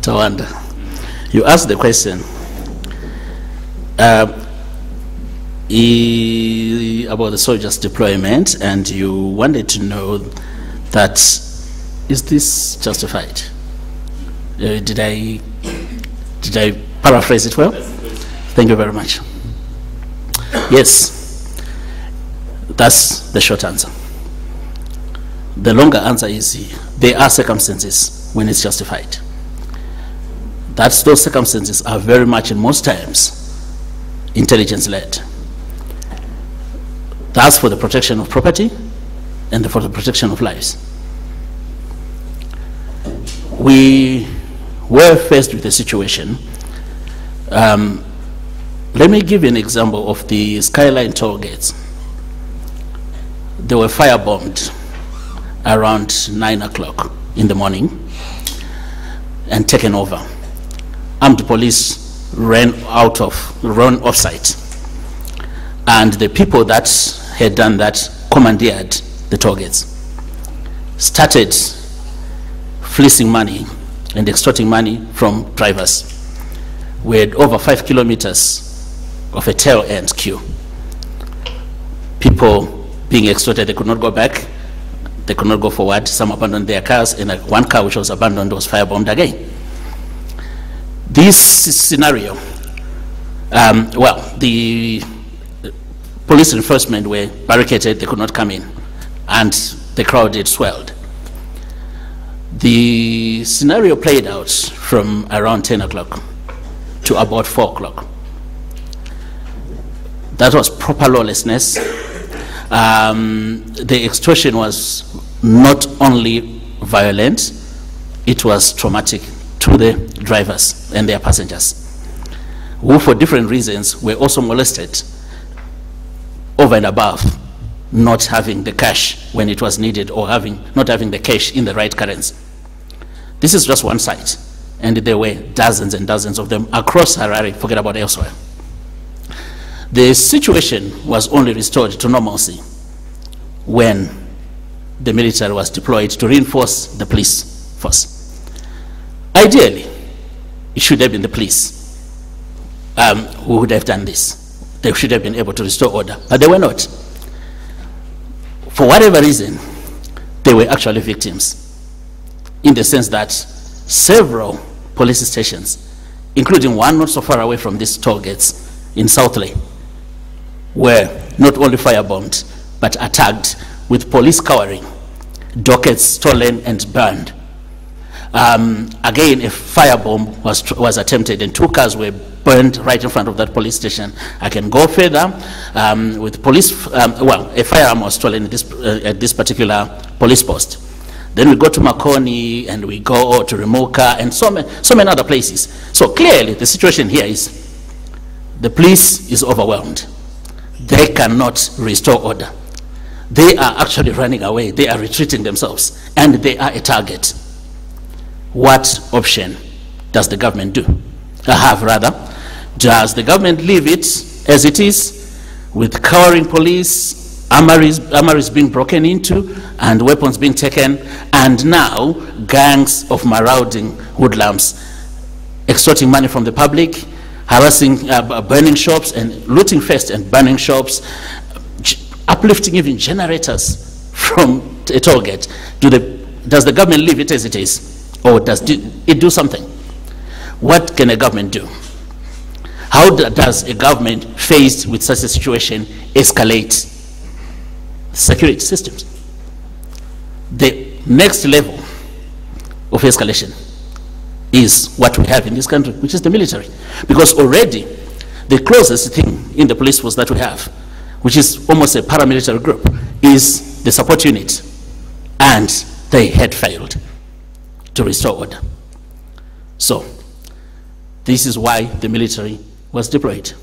Tawanda, you asked the question about the soldiers' deployment, and you wanted to know that, is this justified? Did I paraphrase it well? Thank you very much. Yes, that's the short answer. The longer answer is there are circumstances when it's justified. Those circumstances are very much, in most times, intelligence-led. That's for the protection of property and for the protection of lives. We were faced with a situation. Let me give you an example of the Skyline toll gates. They were firebombed around 9 o'clock in the morning and taken over. Armed police ran off site, and the people that had done that commandeered the toll gates, started fleecing money and extorting money from drivers. We had over 5 kilometers of a tail end queue. People being extorted, they could not go back, they could not go forward. Some abandoned their cars, and one car which was abandoned was firebombed again. This scenario, the police enforcement were barricaded, they could not come in, and the crowd had swelled. The scenario played out from around 10 o'clock to about 4 o'clock. That was proper lawlessness. The extortion was not only violent, it was traumatic to the drivers and their passengers, who for different reasons were also molested over and above not having the cash when it was needed, or not having the cash in the right currency. This is just one site, and there were dozens and dozens of them across Harare, forget about elsewhere. The situation was only restored to normalcy when the military was deployed to reinforce the police force. Ideally, it should have been the police who would have done this. They should have been able to restore order, but they were not. For whatever reason, they were actually victims, in the sense that several police stations, including one not so far away from these toll gates in Southley, were not only firebombed, but attacked with police cowering, dockets stolen and burned. Again, a firebomb was attempted, and 2 cars were burned right in front of that police station. I can go further with police. A firearm was stolen at this particular police post. Then we go to Makoni, and we go to Remoka, and so many other places. So clearly, the situation here is the police is overwhelmed. They cannot restore order. They are actually running away. They are retreating themselves, and they are a target. What option does the government have? Does the government leave it as it is, with cowering police, armories being broken into, and weapons being taken, and now gangs of marauding hoodlums extorting money from the public, harassing, burning shops, and looting first and burning shops, uplifting even generators from a toll gate? Does the government leave it as it is, or does it do something? What can a government do? How does a government faced with such a situation escalate security systems? The next level of escalation is what we have in this country, which is the military. Because already the closest thing in the police force that we have, which is almost a paramilitary group, is the support unit, and they had failed to restore order. So this is why the military was deployed.